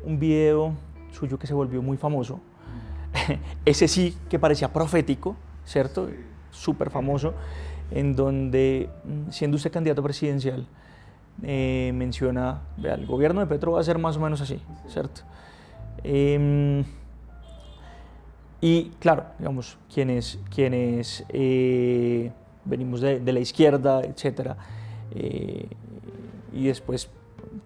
un video suyo que se volvió muy famoso. Ese sí que parecía profético, ¿cierto? Súper famoso, en donde, siendo usted candidato presidencial, menciona, vea, el gobierno de Petro va a ser más o menos así, ¿cierto? Y claro, digamos, quienes venimos de la izquierda, etcétera, y después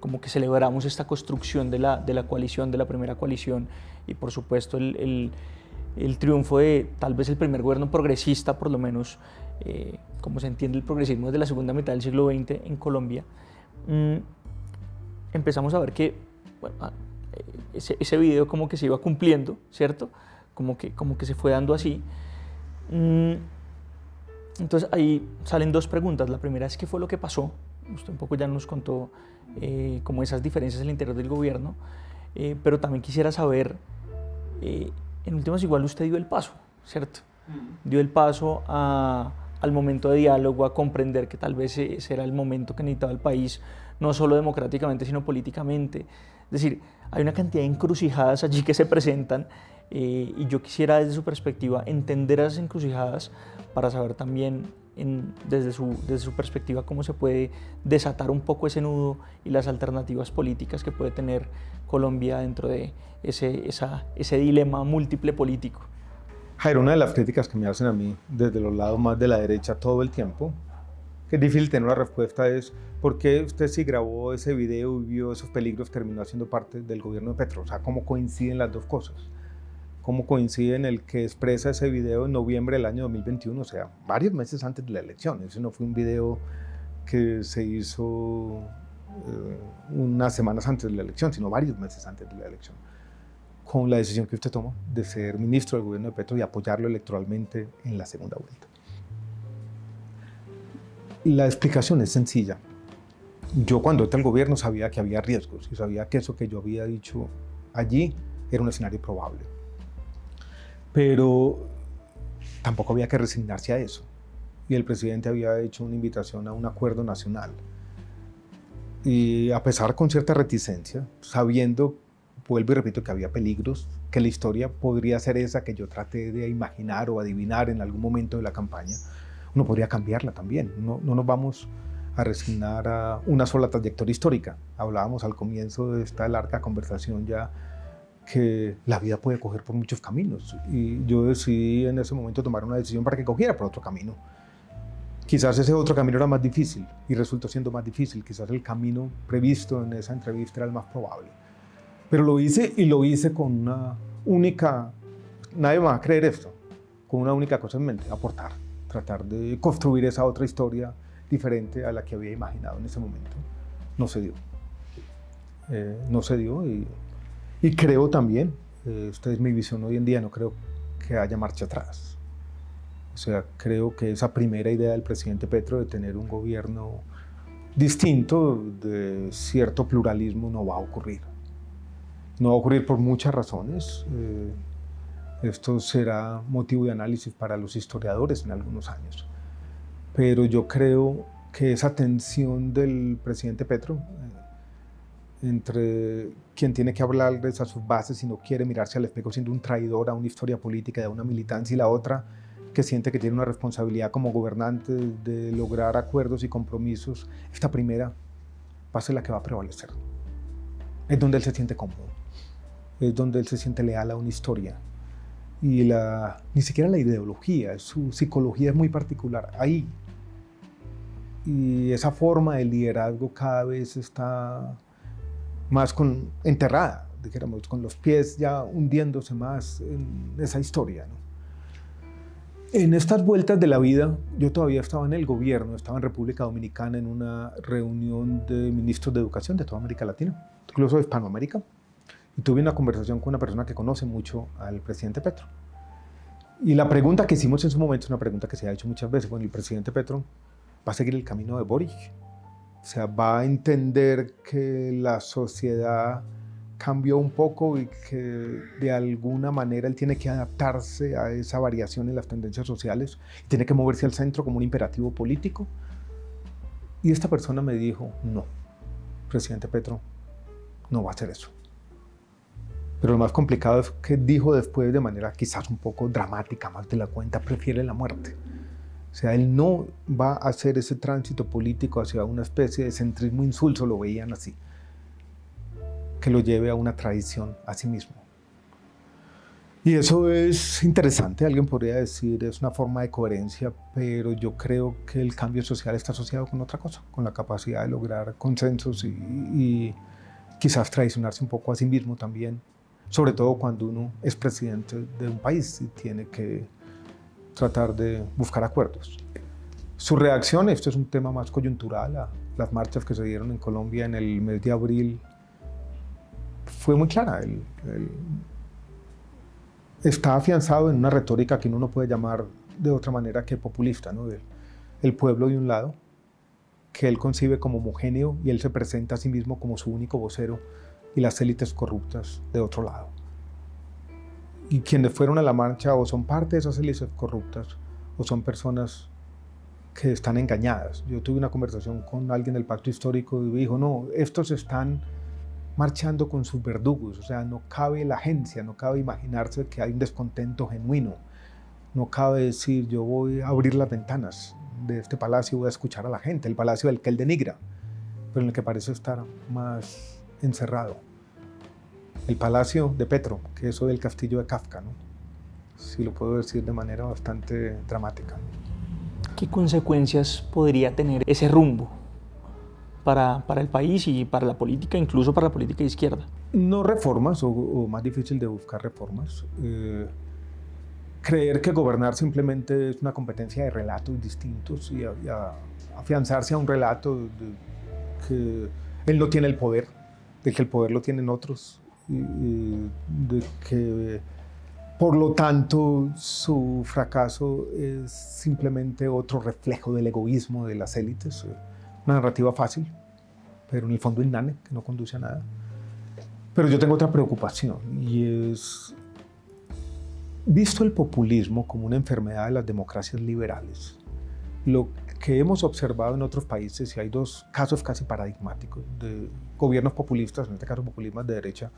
como que celebramos esta construcción de la coalición, de la primera coalición, y por supuesto el triunfo de tal vez el primer gobierno progresista, por lo menos como se entiende el progresismo desde la segunda mitad del siglo XX en Colombia. Empezamos a ver que bueno, ese video como que se iba cumpliendo, ¿cierto? Como que se fue dando así. Entonces ahí salen dos preguntas. La primera es: ¿qué fue lo que pasó? Usted un poco ya nos contó como esas diferencias en el interior del gobierno, pero también quisiera saber, en últimas igual usted dio el paso, ¿cierto? Dio el paso al momento de diálogo, a comprender que tal vez ese era el momento que necesitaba el país, no solo democráticamente, sino políticamente. Es decir, hay una cantidad de encrucijadas allí que se presentan, y yo quisiera desde su perspectiva entender esas encrucijadas para saber también desde su perspectiva cómo se puede desatar un poco ese nudo y las alternativas políticas que puede tener Colombia dentro de ese dilema múltiple político. Jairo, una de las críticas que me hacen a mí desde los lados más de la derecha todo el tiempo, que es difícil tener una respuesta, es: ¿por qué usted, si grabó ese video y vio esos peligros, terminó siendo parte del gobierno de Petro? O sea, ¿cómo coinciden las dos cosas? ¿Cómo coincide en el que expresa ese video en noviembre del año 2021? O sea, varios meses antes de la elección. Ese no fue un video que se hizo unas semanas antes de la elección, sino varios meses antes de la elección, con la decisión que usted tomó de ser ministro del gobierno de Petro y apoyarlo electoralmente en la segunda vuelta. La explicación es sencilla. Yo, cuando entré al gobierno, sabía que había riesgos y sabía que eso que yo había dicho allí era un escenario probable. Pero tampoco había que resignarse a eso. Y el presidente había hecho una invitación a un acuerdo nacional. Y a pesar, con cierta reticencia, sabiendo, vuelvo y repito, que había peligros, que la historia podría ser esa que yo traté de imaginar o adivinar en algún momento de la campaña, uno podría cambiarla también. No nos vamos a resignar a una sola trayectoria histórica. Hablábamos al comienzo de esta larga conversación ya que la vida puede coger por muchos caminos, y yo decidí en ese momento tomar una decisión para que cogiera por otro camino. Quizás ese otro camino era más difícil y resultó siendo más difícil. Quizás el camino previsto en esa entrevista era el más probable. Pero lo hice, y lo hice con una única, nadie me va a creer esto, con una única cosa en mente: aportar, tratar de construir esa otra historia diferente a la que había imaginado en ese momento. No se dio. No se dio, y creo también, esta es mi visión hoy en día, no creo que haya marcha atrás. O sea, creo que esa primera idea del presidente Petro de tener un gobierno distinto, de cierto pluralismo, no va a ocurrir. No va a ocurrir por muchas razones. Esto será motivo de análisis para los historiadores en algunos años. Pero yo creo que esa tensión del presidente Petro, entre quien tiene que hablarles a sus bases y no quiere mirarse al espejo siendo un traidor a una historia política, a una militancia, y la otra que siente que tiene una responsabilidad como gobernante de lograr acuerdos y compromisos, esta primera va a ser la que va a prevalecer. Es donde él se siente cómodo, es donde él se siente leal a una historia, y ni siquiera la ideología, su psicología es muy particular ahí, y esa forma de liderazgo cada vez está más enterrada, dijéramos, con los pies ya hundiéndose más en esa historia, ¿no? En estas vueltas de la vida, yo todavía estaba en el gobierno, estaba en República Dominicana en una reunión de ministros de educación de toda América Latina, incluso de Hispanoamérica, y tuve una conversación con una persona que conoce mucho al presidente Petro. Y la pregunta que hicimos en su momento es una pregunta que se ha hecho muchas veces: bueno, ¿el presidente Petro va a seguir el camino de Boric? O sea, ¿va a entender que la sociedad cambió un poco y que de alguna manera él tiene que adaptarse a esa variación en las tendencias sociales y tiene que moverse al centro como un imperativo político? Y esta persona me dijo: no, presidente Petro no va a hacer eso. Pero lo más complicado es que dijo después de manera quizás un poco dramática, más de la cuenta, prefiere la muerte. O sea, él no va a hacer ese tránsito político hacia una especie de centrismo insulso, lo veían así, que lo lleve a una traición a sí mismo. Y eso es interesante, alguien podría decir, es una forma de coherencia, pero yo creo que el cambio social está asociado con otra cosa, con la capacidad de lograr consensos y quizás traicionarse un poco a sí mismo también, sobre todo cuando uno es presidente de un país y tiene que tratar de buscar acuerdos. Su reacción, esto es un tema más coyuntural, a las marchas que se dieron en Colombia en el mes de abril, fue muy clara. Él está afianzado en una retórica que uno no puede llamar de otra manera que populista, ¿no? El pueblo de un lado, que él concibe como homogéneo y él se presenta a sí mismo como su único vocero, y las élites corruptas de otro lado. Y quienes fueron a la marcha o son parte de esas élites corruptas o son personas que están engañadas. Yo tuve una conversación con alguien del Pacto Histórico y me dijo, no, estos están marchando con sus verdugos, o sea, no cabe la agencia, no cabe imaginarse que hay un descontento genuino, no cabe decir yo voy a abrir las ventanas de este palacio y voy a escuchar a la gente, el palacio del que él denigra, pero en el que parece estar más encerrado. El palacio de Petro, que es el castillo de Kafka, ¿no? Si lo puedo decir de manera bastante dramática. ¿Qué consecuencias podría tener ese rumbo para el país y para la política, incluso para la política de izquierda? No reformas, o más difícil de buscar reformas. Creer que gobernar simplemente es una competencia de relatos distintos y afianzarse a un relato de que él no tiene el poder, de que el poder lo tienen otros, y de que por lo tanto su fracaso es simplemente otro reflejo del egoísmo de las élites. Una narrativa fácil, pero en el fondo inane, que no conduce a nada. Pero yo tengo otra preocupación y es, visto el populismo como una enfermedad de las democracias liberales, lo que hemos observado en otros países, y hay dos casos casi paradigmáticos de gobiernos populistas, en este caso populismo de derecha,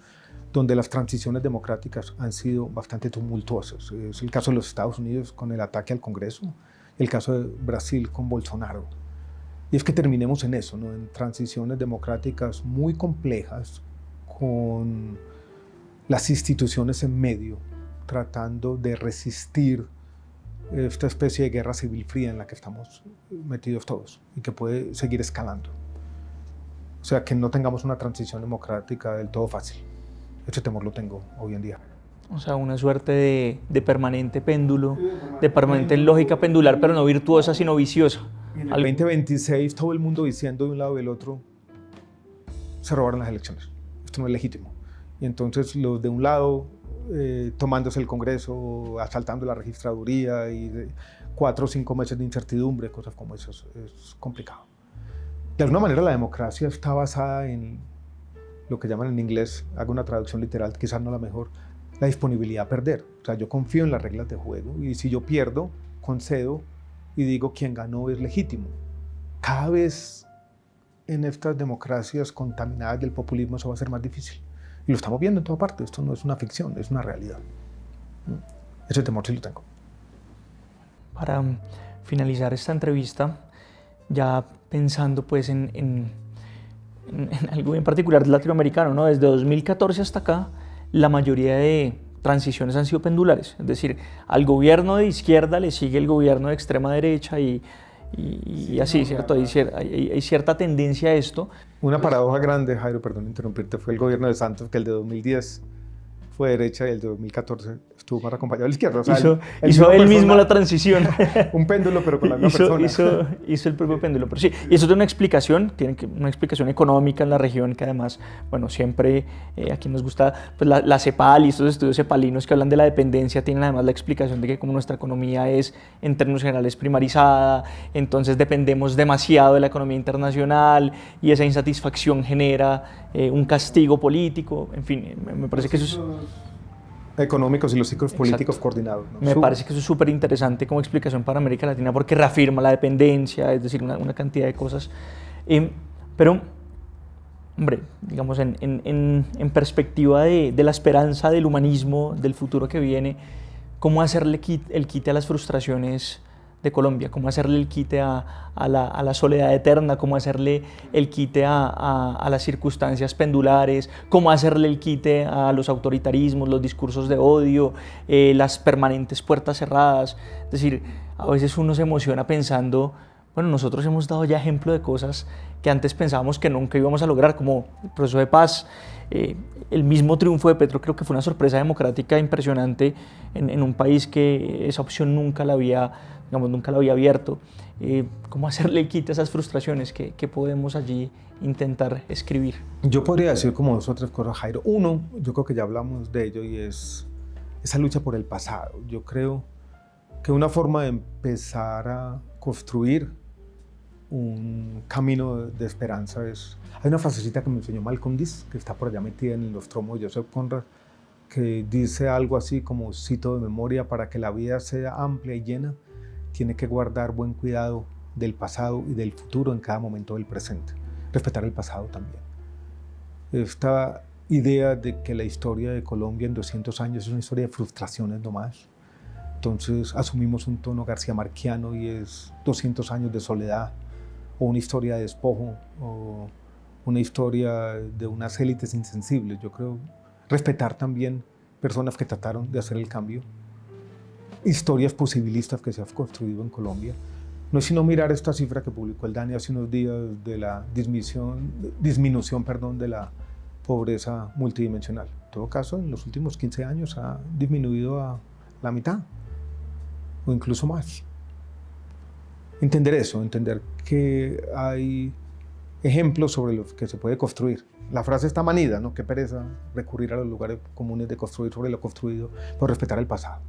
donde las transiciones democráticas han sido bastante tumultuosas. Es el caso de los Estados Unidos con el ataque al Congreso, el caso de Brasil con Bolsonaro. Y es que terminemos en eso, ¿no? En transiciones democráticas muy complejas, con las instituciones en medio, tratando de resistir esta especie de guerra civil fría en la que estamos metidos todos y que puede seguir escalando. O sea, que no tengamos una transición democrática del todo fácil. Ese temor lo tengo hoy en día. O sea, una suerte de permanente péndulo, de permanente lógica pendular, pero no virtuosa, sino viciosa. Al 2026, todo el mundo diciendo de un lado y del otro, se robaron las elecciones. Esto no es legítimo. Y entonces los de un lado tomándose el Congreso, asaltando la registraduría y 4 o 5 meses de incertidumbre, cosas como esas, es complicado. De alguna manera la democracia está basada en lo que llaman en inglés, hago una traducción literal, quizás no la mejor, la disponibilidad a perder. O sea, yo confío en las reglas de juego y si yo pierdo, concedo y digo quien ganó es legítimo. Cada vez en estas democracias contaminadas del populismo eso va a ser más difícil. Y lo estamos viendo en toda parte, esto no es una ficción, es una realidad. Ese temor sí lo tengo. Para finalizar esta entrevista, ya pensando pues en algo en particular latinoamericano, ¿no? Desde 2014 hasta acá, la mayoría de transiciones han sido pendulares, es decir, al gobierno de izquierda le sigue el gobierno de extrema derecha y así, ¿cierto? Hay cierta tendencia a esto. Una paradoja grande, Jairo, perdón interrumpirte, fue el gobierno de Santos, que el de 2010 fue derecha y el de 2014 estuvo más acompañado de la izquierda. O sea, hizo él mismo la transición. Un péndulo, pero con la misma persona. Hizo el propio péndulo. Pero sí, y eso tiene una explicación, una explicación económica en la región, que además, bueno, siempre aquí nos gusta, pues la CEPAL y estos estudios cepalinos que hablan de la dependencia, tienen además la explicación de que como nuestra economía es, en términos generales, primarizada, entonces dependemos demasiado de la economía internacional y esa insatisfacción genera un castigo político, en fin, me parece que eso es económicos y los ciclos políticos coordinados, ¿no? Me parece que eso es súper interesante como explicación para América Latina porque reafirma la dependencia, es decir, una cantidad de cosas. Pero Hombre, digamos, en perspectiva de la esperanza, del humanismo, del futuro que viene, ¿cómo hacerle el quite a las frustraciones de Colombia? ¿Cómo hacerle el quite a la soledad eterna? ¿Cómo hacerle el quite a las circunstancias pendulares? ¿Cómo hacerle el quite a los autoritarismos, los discursos de odio, las permanentes puertas cerradas? Es decir, a veces uno se emociona pensando, bueno, nosotros hemos dado ya ejemplo de cosas que antes pensábamos que nunca íbamos a lograr, como el proceso de paz, el mismo triunfo de Petro. Creo que fue una sorpresa democrática impresionante en un país que esa opción nunca la había abierto. ¿Cómo hacerle el quite a esas frustraciones que podemos allí intentar escribir? Yo podría decir como dos o tres cosas, Jairo. Uno, yo creo que ya hablamos de ello, y es esa lucha por el pasado. Yo creo que una forma de empezar a construir un camino de esperanza es... Hay una frasecita que me enseñó Malcolm X, que está por allá metida en los tromos de Joseph Conrad, que dice algo así como, cito de memoria: para que la vida sea amplia y llena, tiene que guardar buen cuidado del pasado y del futuro en cada momento del presente. Respetar el pasado también. Esta idea de que la historia de Colombia en 200 años es una historia de frustraciones nomás. Entonces asumimos un tono García Márqueano y es 200 años de soledad, o una historia de despojo, o una historia de unas élites insensibles. Yo creo respetar también personas que trataron de hacer el cambio, historias posibilistas que se han construido en Colombia. No es sino mirar esta cifra que publicó el DANE hace unos días de la disminución de la pobreza multidimensional. En todo caso, en los últimos 15 años ha disminuido a la mitad o incluso más. Entender eso, entender que hay ejemplos sobre los que se puede construir. La frase está manida, ¿no? Qué pereza recurrir a los lugares comunes de construir sobre lo construido, pero respetar el pasado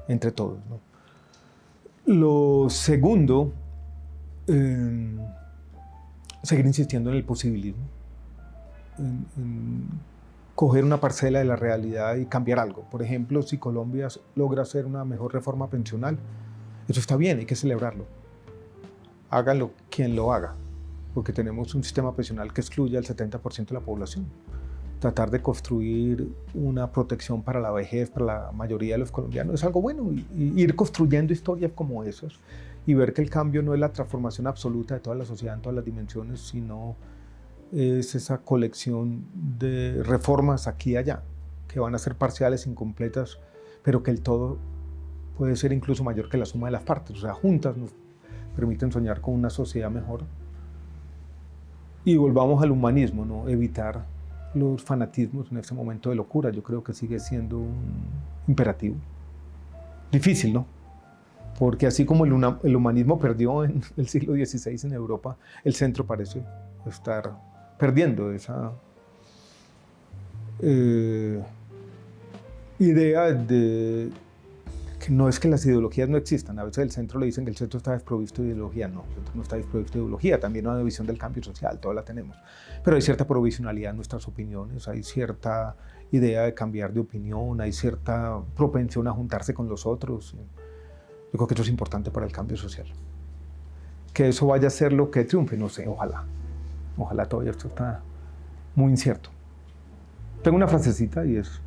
entre todos, ¿no? Lo segundo, seguir insistiendo en el posibilismo, en coger una parcela de la realidad y cambiar algo. Por ejemplo, si Colombia logra hacer una mejor reforma pensional, eso está bien, hay que celebrarlo. Hágalo quien lo haga, porque tenemos un sistema pensional que excluye al 70% de la población. Tratar de construir una protección para la vejez, para la mayoría de los colombianos, es algo bueno, y ir construyendo historias como esas y ver que el cambio no es la transformación absoluta de toda la sociedad en todas las dimensiones, sino es esa colección de reformas aquí y allá, que van a ser parciales, incompletas, pero que el todo puede ser incluso mayor que la suma de las partes. O sea, juntas nos permiten soñar con una sociedad mejor. Y volvamos al humanismo, ¿no? Evitar los fanatismos en este momento de locura. Yo creo que sigue siendo un imperativo. Difícil, ¿no? Porque así como el humanismo perdió en el siglo XVI en Europa, el centro parece estar perdiendo esa idea de que no es que las ideologías no existan. A veces el centro le dicen que el centro está desprovisto de ideología. No, el centro no está desprovisto de ideología. También hay una visión del cambio social, toda la tenemos. Pero hay cierta provisionalidad en nuestras opiniones, hay cierta idea de cambiar de opinión, hay cierta propensión a juntarse con los otros. Yo creo que eso es importante para el cambio social. Que eso vaya a ser lo que triunfe, no sé, ojalá. Ojalá, todavía esto está muy incierto. Tengo una frasecita y es: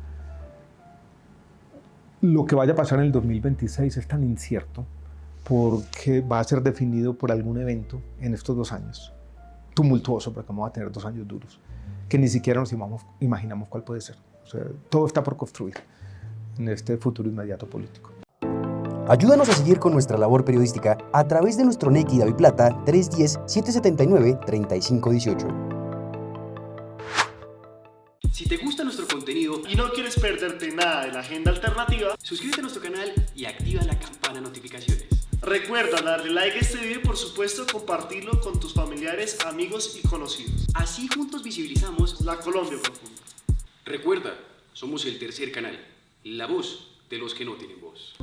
lo que vaya a pasar en el 2026 es tan incierto porque va a ser definido por algún evento en estos 2 años. Tumultuoso, porque vamos a tener 2 años duros, que ni siquiera nos imaginamos cuál puede ser. O sea, todo está por construir en este futuro inmediato político. Ayúdanos a seguir con nuestra labor periodística a través de nuestro NECI DaviPlata 310-779-3518. Si te gusta nuestro contenido y no quieres perderte nada de la agenda alternativa, suscríbete a nuestro canal y activa la campana de notificaciones. Recuerda darle like a este video y por supuesto compartirlo con tus familiares, amigos y conocidos. Así juntos visibilizamos la Colombia profunda. Recuerda, somos el tercer canal, la voz de los que no tienen voz.